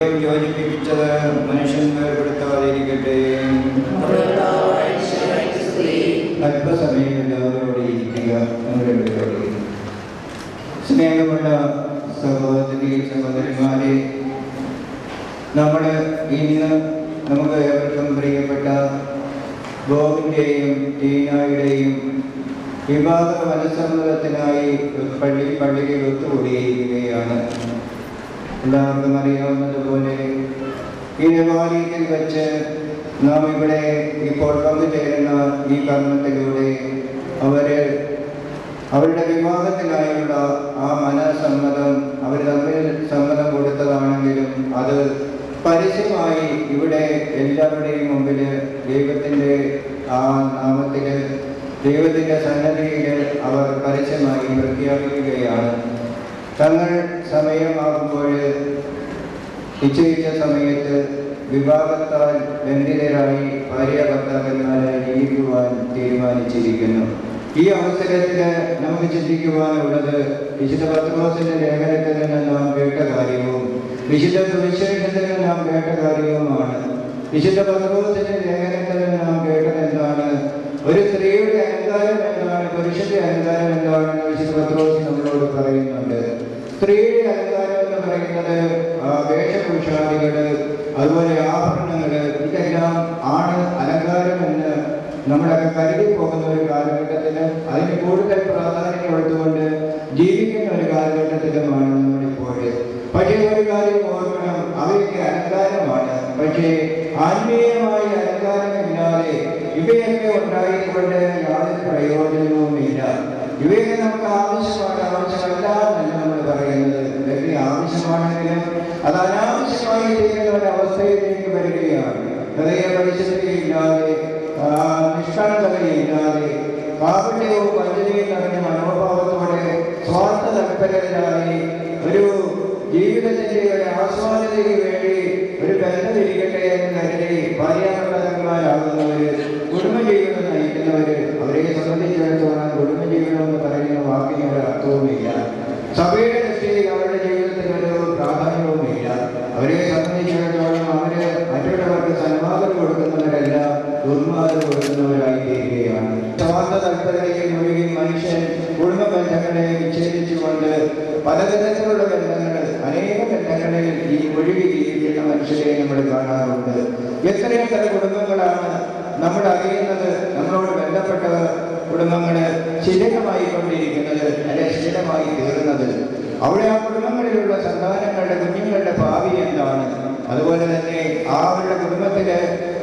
യോജിപ്പിച്ചത് മനുഷ്യൻ വേർപെടുത്താതിരിക്കട്ടെ. അല്പസമയം എല്ലാവരോട് ഇരിക്കുക. സ്നേഹമുള്ള സഹോദരി സഹോദരന്മാരെ, നമ്മൾ ഇന്ന് നമുക്ക് ഏവർക്കും പ്രിയപ്പെട്ട ബോബിൻ്റെയും ടീനായുടെയും വിവാഹ മനസ്സമ്മതത്തിനായി പള്ളിയിൽ ഒത്തുകൂടിയിരിക്കുകയാണ്. എല്ലാവർക്കും അറിയാവുന്നതുപോലെ ഈ ദേവാലയത്തിൽ വെച്ച് നാം ഇവിടെ ഇപ്പോൾ പങ്കുചേരുന്ന ഈ കർമ്മത്തിലൂടെ അവരുടെ വിവാഹത്തിനായുള്ള ആ മനസ്സമ്മതം അവർ തമ്മിൽ സമ്മതം കൊടുത്തതാണെങ്കിലും അത് പരസ്യമായി ഇവിടെ എല്ലാവരുടെയും മുമ്പിൽ ദൈവത്തിൻ്റെ ആ നാമത്തിൽ ദൈവത്തിൻ്റെ സന്നദ്ധിയിൽ അവർ പരസ്യമായി പ്രഖ്യാപിക്കുകയാണ്. തങ്ങൾ സമയമാകുമ്പോൾ നിശ്ചയിച്ച സമയത്ത് വിവാഹത്താൽ ബന്ധിതരായി ഭാര്യ ഭർത്താക്കന്മാരായി ജീവിക്കുവാൻ തീരുമാനിച്ചിരിക്കുന്നു. ഈ അവസരത്തിൽ നമുക്ക് ചിന്തിക്കുവാനുള്ളത് വിശുദ്ധ പത്രോസിന്റെ ലേഖനത്തിൽ നിന്ന് നാം കേട്ട കാര്യവും വിശുദ്ധ സുവിശേഷത്തിൽ നിന്ന് നാം കേട്ട കാര്യവുമാണ്. വിശുദ്ധ പത്രോസിന്റെ ലേഖനത്തിൽ നിന്ന് നാം കേട്ടത് എന്താണ്? ഒരു സ്ത്രീയുടെ അലങ്കാരം എന്താണ്, പുരുഷന്റെ അലങ്കാരം എന്താണെന്ന് വിശുദ്ധ പത്രോസ് നമ്മളോട് പറയുന്നുണ്ട്. സ്ത്രീയുടെ അലങ്കാരം എന്ന് പറയുന്നത് വേഷഭൂഷാദികള്, അതുപോലെ ആഭരണങ്ങള്, ഇതെല്ലാം ആണ് അലങ്കാരം എന്ന് നമ്മളൊക്കെ കരുതി പോകുന്ന ഒരു കാലഘട്ടത്തില് അതിന് കൂടുതൽ പ്രാധാന്യം കൊടുത്തുകൊണ്ട് ജീവിക്കുന്ന ഒരു കാലഘട്ടത്തിലുമാണ് നമ്മളിപ്പോൾ. പക്ഷേ ഒരു കാര്യം ഓർക്കണം, അവയൊക്കെ അലങ്കാരമാണ്. പക്ഷേ ആത്മീയമായ അലങ്കാരമില്ലാതെ ഇവയൊക്കെ ഉണ്ടായിക്കൊണ്ട് യാതൊരു പ്രയോജനവുമില്ല. ഇവയൊക്കെ നമുക്ക് ആവശ്യമാണ്, ആവശ്യമല്ല എന്നല്ല നമ്മൾ പറയുന്നത്. ഇതൊക്കെ ആവശ്യമാണെങ്കിലും അത് അനാവശ്യമായി ചെയ്യുന്ന ഒരവസ്ഥയിലേക്ക് വരികയാണ്. ഹൃദയ പരിശുദ്ധിയില്ലാതെ, നിഷ്കളങ്കതയില്ലാതെ, കാപട്യവും വഞ്ചനയും നിറഞ്ഞ മനോഭാവത്തോടെ സ്വാർത്ഥ തൽപരരായി ഒരു ജീവിതത്തിന്റെ ഒരു ആസ്വാദനയ്ക്ക് വേണ്ടി ഒരു ബന്ധമിരിക്കട്ടെ എന്ന് കരുതി ഭാര്യാഭർത്താക്കന്മാരാകുന്നവര്, കുടുംബജീവിതം നയിക്കുന്നവര്, അവരെ സംബന്ധിച്ചിടത്തോളം കുടുംബജീവിതം എന്ന് പറയുന്ന വാക്കിന് ഒരു അർത്ഥവുമില്ല. സഭയുടെ ദൃഷ്ടിയിൽ അവരുടെ ജീവിതത്തിന് ഒരു പ്രാധാന്യവുമില്ല. അവരെ സംബന്ധിച്ചിടത്തോളം അവര് മറ്റുള്ളവർക്ക് സന്മാർഗം കൊടുക്കുന്നവരല്ല, ദുർമാർഗം കൊടുക്കുന്നവരായി തീരുകയാണ്. സ്വാർത്ഥ തൽപരതയിൽ മുഴുകി മനുഷ്യൻ കുടുംബ ബന്ധങ്ങളെ വിച്ഛേദിച്ചുകൊണ്ട് പലതരത്തിലുള്ള ബന്ധങ്ങൾ, അനേക ബന്ധങ്ങളിൽ ഈ മുഴുകി ജീവിക്കുന്ന മനുഷ്യരെ നമ്മൾ കാണാറുണ്ട്. എത്രയെത്ര കുടുംബങ്ങളാണ് നമ്മൾ അറിയുന്നത്, നമ്മളോട് ബന്ധപ്പെട്ട കുടുംബങ്ങള് ശിഥിലമായി കൊണ്ടിരിക്കുന്നത്, അല്ലെ ശിഥിലമായി തീർന്നത്. അവിടെ ആ കുടുംബങ്ങളിലുള്ള സന്താനങ്ങളുടെ, കുഞ്ഞുങ്ങളുടെ ഭാവി എന്താണ്? അതുപോലെ തന്നെ അവരുടെ കുടുംബത്തില്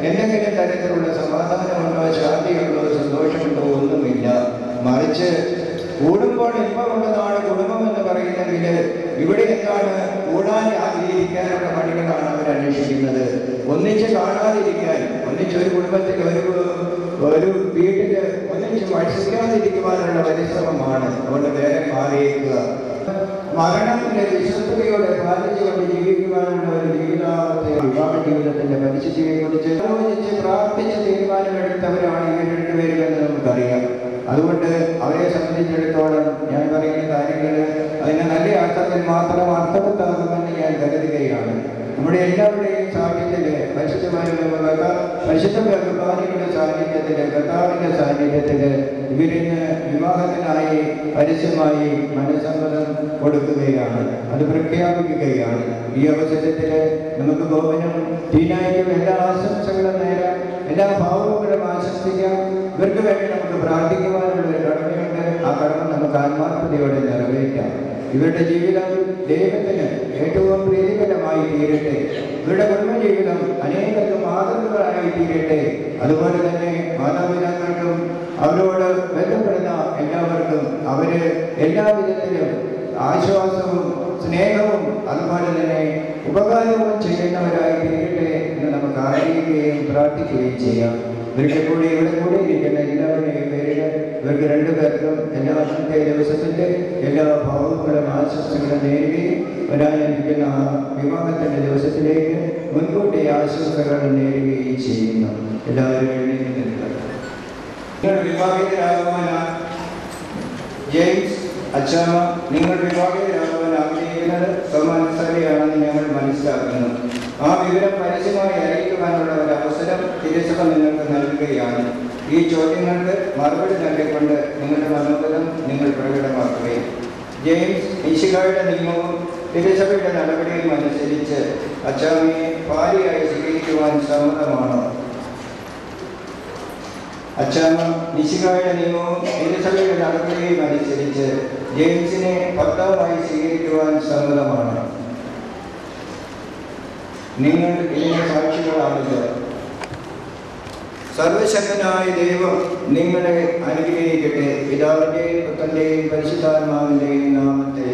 എന്തെങ്കിലും തരത്തിലുള്ള സമാധാനമുണ്ടോ, ശാന്തിയുണ്ടോ, സന്തോഷമുണ്ടോ? ഒന്നുമില്ല. മറിച്ച് കൂടുമ്പോൾ ഇമ്പമുള്ളതാണ് കുടുംബം എന്ന് പറയുന്നെങ്കിൽ ഇവിടെ എന്താണ്? കൂടാൻ ആഗ്രഹിക്കാനുള്ള പണികളാണ് അവർ അന്വേഷിക്കുന്നത്. ഒന്നിച്ച് കാണാതിരിക്കാൻ, ഒന്നിച്ചൊരു കുടുംബത്തിൽ ഒരു വീട്ടില് ഒന്നിച്ച് വസിക്കാതിരിക്കുവാനുള്ള പരിശ്രമമാണ്. അതുകൊണ്ട് വേറെ മാറിയേക്കുക. മരണത്തിന്റെ വിശ്വസ്തയോടെ പാലിച്ചുകൊണ്ട് ജീവിക്കുവാനുള്ള ഒരു ജീവിതാവത്തെ, വിവാഹ ജീവിതത്തിന്റെ പരിശുദ്ധിയെ കുറിച്ച് ആലോചിച്ച് പ്രാർത്ഥിച്ച് തീരുമാനമെടുത്തവരാണ് ഇവർ രണ്ടുപേരുമെന്ന് നമുക്കറിയാം. അതുകൊണ്ട് അവരെ സംബന്ധിച്ചിടത്തോളം ഞാൻ പറയുന്ന കാര്യങ്ങൾ അതിന് നല്ല അർത്ഥത്തിൽ മാത്രം അർത്ഥവത്താകുമെന്ന് ഞാൻ കരുതുകയാണ്. നമ്മുടെ എല്ലാവരുടെയും സാന്നിധ്യത്തില് പരിശുദ്ധ കുർബാനയുടെ സാന്നിധ്യത്തില്, കർത്താവിന്റെ സാന്നിധ്യത്തില് ഇവരിന്ന് വിവാഹത്തിനായി പരസ്യമായി മനസ്സമ്മതം കൊടുക്കുകയാണ്, അത് പ്രഖ്യാപിക്കുകയാണ്. ഈ അവസരത്തില് നമുക്ക് ബോബനും ടീനായ്ക്കും എല്ലാ ആശംസകളും നേരാം, എല്ലാ ഭാവങ്ങളും ആശംസിക്കാം. ഇവർക്ക് വേണ്ടി നമുക്ക് പ്രാർത്ഥിക്കുവാനുള്ള ഒരു കടമയുണ്ട്. ആ കടമ നമുക്ക് ആത്മാർത്ഥതയോടെ നിറവേറ്റാം. ഇവരുടെ ജീവിതം ദൈവത്തിന് ഏറ്റവും പ്രീതികരമായി തീരട്ടെ. ഇവരുടെ കുടുംബജീവിതം അനേകർക്കും മാതൃകകളായി തീരട്ടെ. അതുപോലെ തന്നെ മാതാപിതാക്കൾക്കും അവരോട് ബന്ധപ്പെടുന്ന എല്ലാവർക്കും അവര് എല്ലാവിധത്തിലും ആശ്വാസവും സ്നേഹവും അതുപോലെ തന്നെ ഉപകാരവും ചെയ്യുന്നവരായി തീരട്ടെ എന്ന് നമുക്ക് അറിയുകയും പ്രാർത്ഥിക്കുകയും ചെയ്യാം. ഒരിക്കൽ കൂടി ഇവിടെ കൂടിയിരിക്കുന്ന എല്ലാവരുടെയും പേരിൽ ഇവർക്ക് രണ്ടുപേർക്കും എല്ലാ വർഷത്തെ ദിവസത്തിന്റെ എല്ലാ ഭാവങ്ങളും ആശംസകളും നേരുകയും വരാനിരിക്കുന്ന വിവാഹത്തിന്റെ ദിവസത്തിലേക്ക് മുൻകൂട്ടി ആശംസകൾ നേരുകയും ചെയ്യുന്നു. എല്ലാവരും നിങ്ങൾ വിവാഹിതരാകുവാനാണ് ജെയിംസ് അച്ഛാമ്മ, നിങ്ങൾ വിവാഹിതരാകുവാൻ ആഗ്രഹിക്കുന്ന വഹിക്കുന്നത് സ്വമനസ്സാരിയാണെന്ന് ഞങ്ങൾ മനസ്സിലാക്കുന്നു. ആ വിവരം പരസ്യമായി അറിയിക്കുവാനുള്ള ഒരു അവസരം തിരുസഭ നിങ്ങൾക്ക് നൽകുകയാണ്. ഈ ചോദ്യങ്ങൾക്ക് മറുപടി നൽകിക്കൊണ്ട് നിങ്ങളുടെ മനോബലം നിങ്ങൾ പ്രകടമാക്കുകയും ജെയിംസ് മിശിഹായുടെ നിയമവും തിരുസഭയുടെ നടപടിയും അനുസരിച്ച് അച്ചാമ്മയെ ഭാര്യയായി സ്വീകരിക്കുവാൻ സമ്മതമാണോ? അച്ചാമ്മ മിശിഹായുടെ നിയമവും തിരുസഭയുടെ നടപടിയും അനുസരിച്ച് ജെയിംസിനെ ഭർത്താവായി സ്വീകരിക്കുവാൻ സമ്മതമാണ്. നിങ്ങൾ ഇതിന് സാക്ഷികളാണല്ലോ. സർവശക്തനായ ദൈവം നിങ്ങളെ അനുഗ്രഹിക്കട്ടെ. പിതാവിന്റെയും പുത്രന്റെയും പരിശുദ്ധാത്മാവിന്റെയും നാമത്തിൽ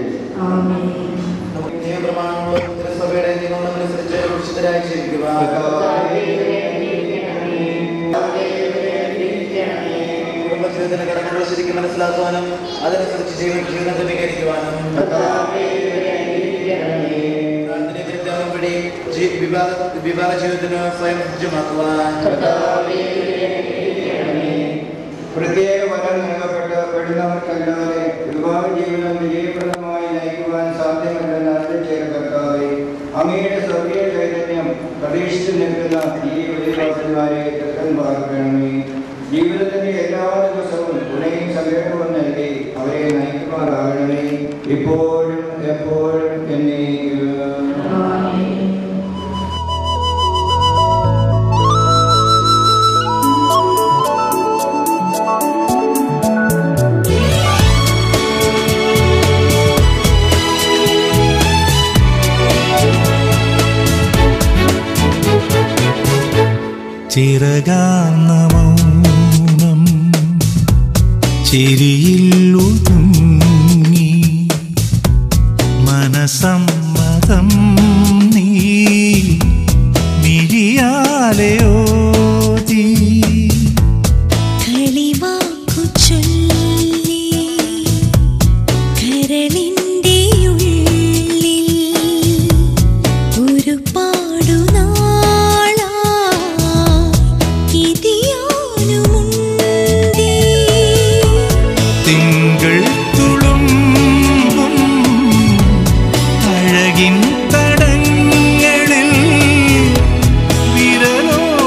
നിയമപ്രമാണങ്ങളും തിരുസഭയുടെ നിയമങ്ങളനുസരിച്ച് വിശുദ്ധരായി ജീവിക്കുക. കുടുംബജീവിതത്തിന്റെ ഘടകങ്ങൾ ശരിക്കും മനസ്സിലാക്കുവാനും അതനുസരിച്ച് ജീവിതം ക്രമീകരിക്കുവാനും വിവാഹ ജീവിതത്തിന് സ്വയം സജ്ജമാക്കുവാൻ പ്രത്യേക വരം നൽകപ്പെടുന്നവർക്കല്ലാതെ വിവാഹ ജീവിതം വിജയപ്രദമായി നയിക്കുവാൻ സാധ്യമല്ലെന്ന് അറിയിച്ച കർത്താവേ, അങ്ങയുടെ സ്വർഗീയ ചൈതന്യം പ്രതീക്ഷിച്ചു നിൽക്കുന്ന ഈ വെളിവാസന്മാരെ തൃക്കൻ പാർക്കണമേ. ജീവിതത്തിന്റെ എല്ലാ ദിവസവും തുണയും സങ്കേതവും നൽകി അവരെ നയിക്കുമാറാകണമേ, ഇപ്പോഴും എപ്പോഴും എന്നേക്കും. ചിറകാർന്ന മൗനം ചിരിയിൽ ഒതുങ്ങി മനസമ്മതം നീ മിഴിയാലെയോതി കളിവാക്കു ചൊല്ലി കരളിന്റെ ഉള്ളിൽ ഒരു പാടുനാ തിങ്കൾ തുളുമ്പും അഴകിൻ തടങ്ങളിൽ വിരലോടെ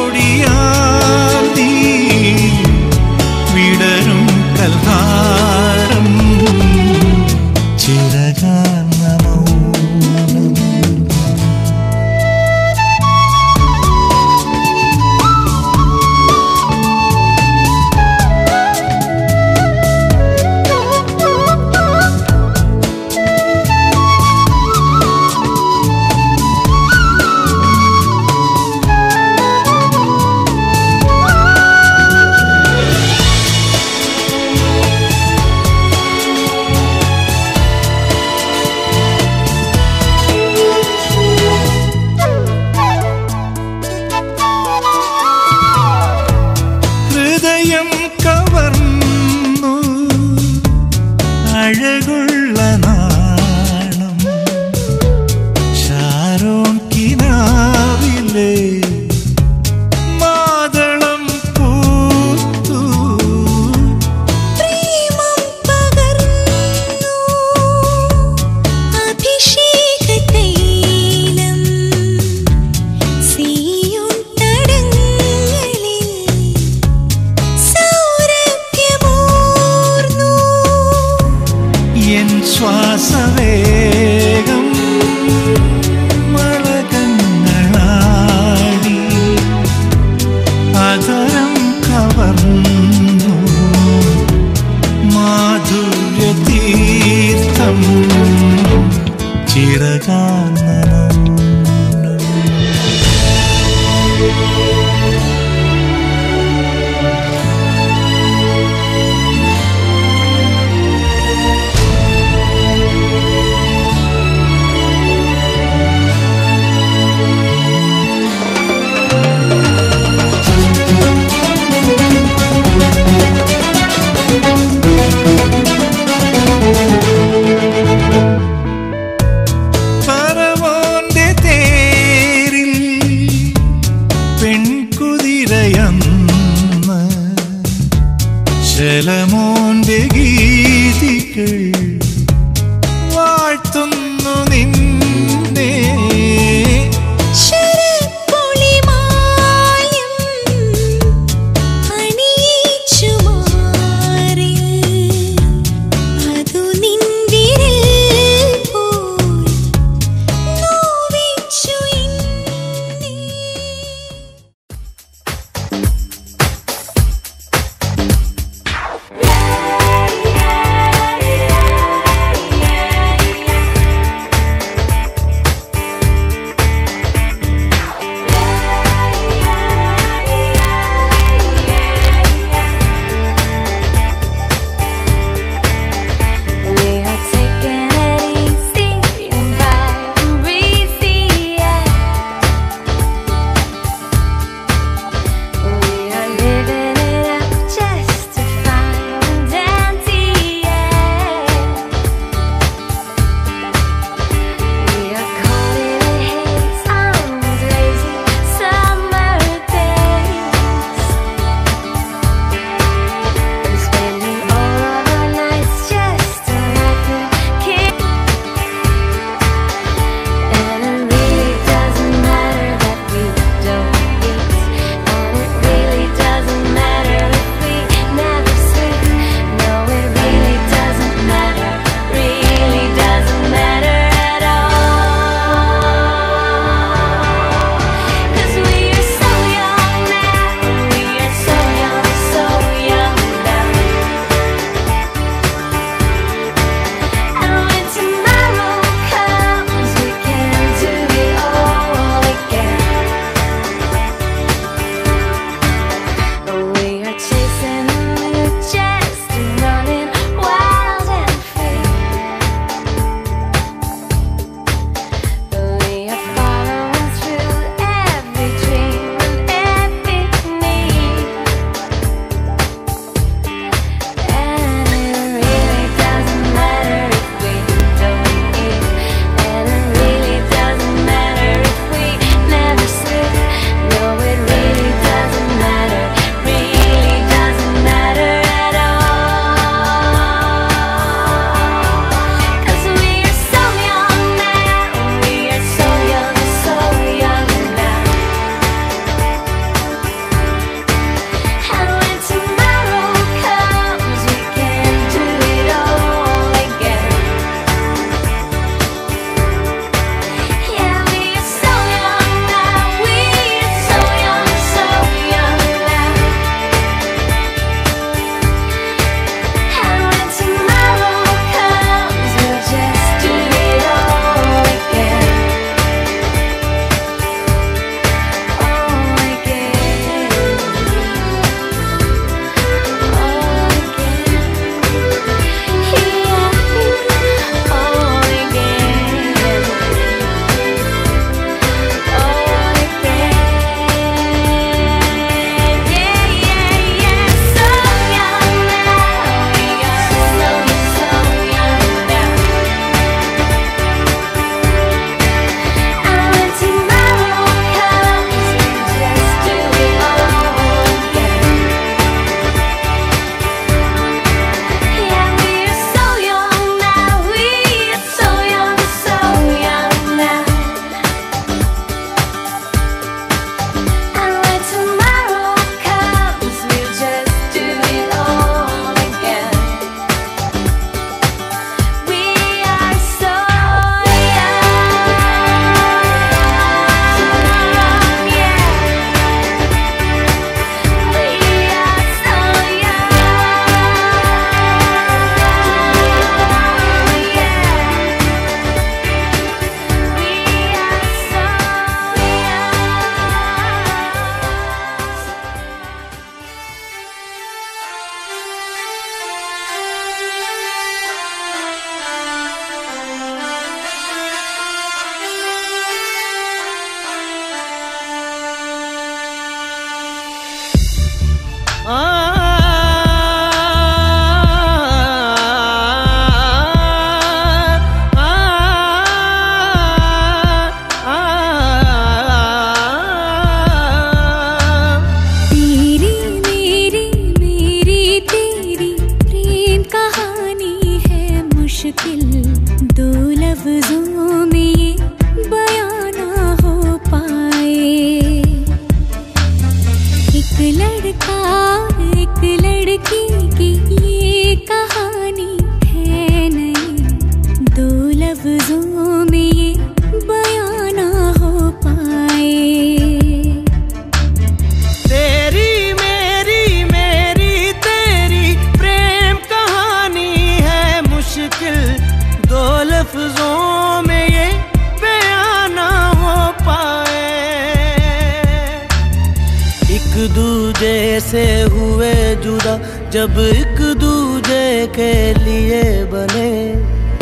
जब एक दूजे के लिए बने।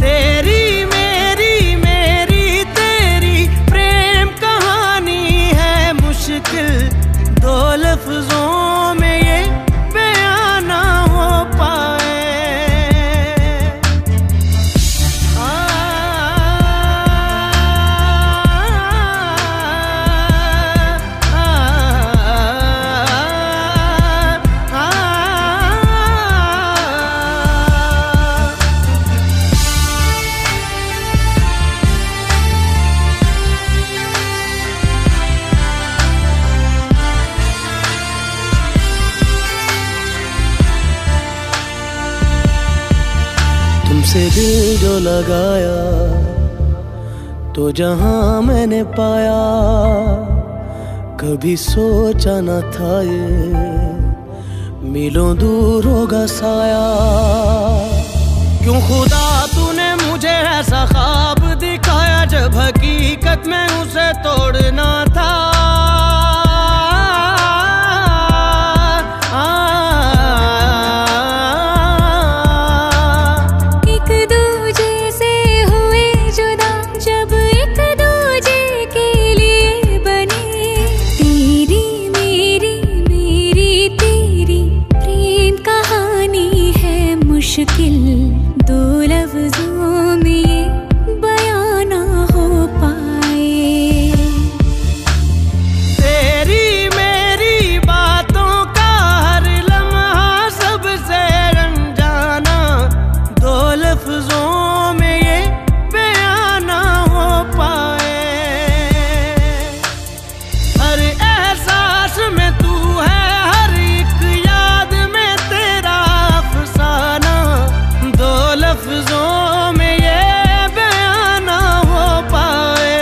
तेरी मेरी मेरी तेरी प्रेम कहानी है मुश्किल, दो लफ्जों में ये बयां ना हो पाए। तुमसे दिल जो लगाया तो जहां मैंने पाया, कभी सोचा न था ये मिलों दूर होगा साया। क्यों खुदा तूने मुझे ऐसा ख्वाब दिखाया, जब हकीकत में उसे तोड़ना था। मुश्किल दो लफ्जों में ये बयां ना हो पाए। तेरी मेरी बातों का हर लम्हा सबसे अनजाना, दो लफ्जों में ये बयां ना हो पाए। हर एहसास में तू है, हर एक याद में तेरा अफसाना, दो लफ्जों में ये बयां ना हो पाए।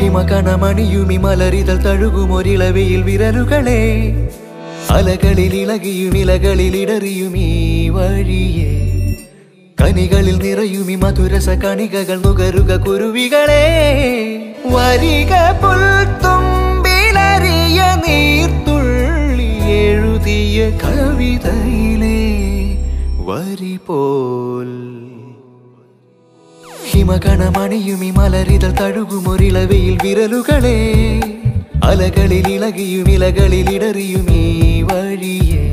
ഹിമകണമണിയുമി മലരിതൾ തഴുകുമൊരിളവയിൽ വിരലുകളെ, അലകളിൽ ഇളകിയും ഇലകളിൽ ഇടറിയുമീ വഴിയെ, കനികളിൽ നിറയുമി മധുരസ കണികകൾ നുകരുക കുരുവികളെ. വരിക പുൽത്തുമ്പിലറിയ നീർത്തുള്ളി എഴുതിയ കവിതയിലെ വരി പോൽ. ഹിമകണമണിയുമി മലരിതൾ തഴുകുമൊരിളവയിൽ വിരലുകളെ, അലകളിൽ ഇളകിയും ഇലകളിൽ ഇടറിയുമീ വഴിയെ.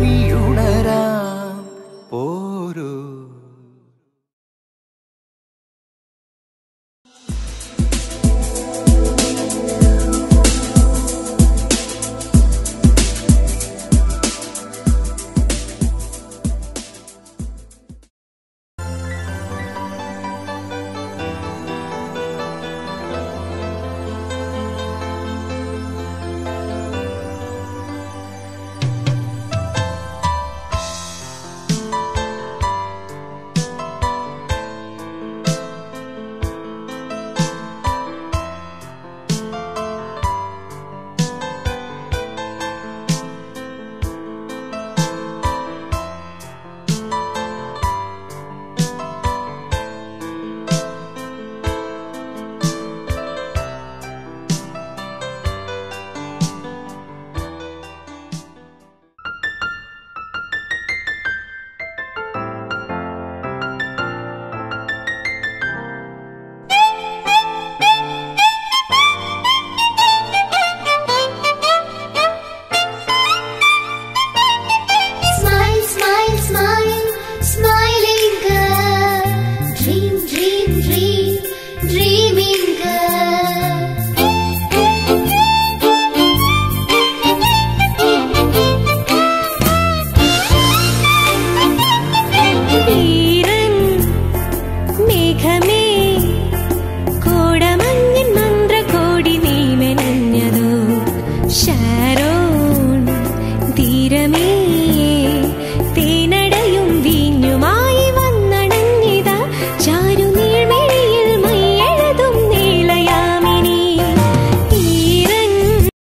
നിമിഷവുമിനിയുണരാം പോരൂ. തീരമേ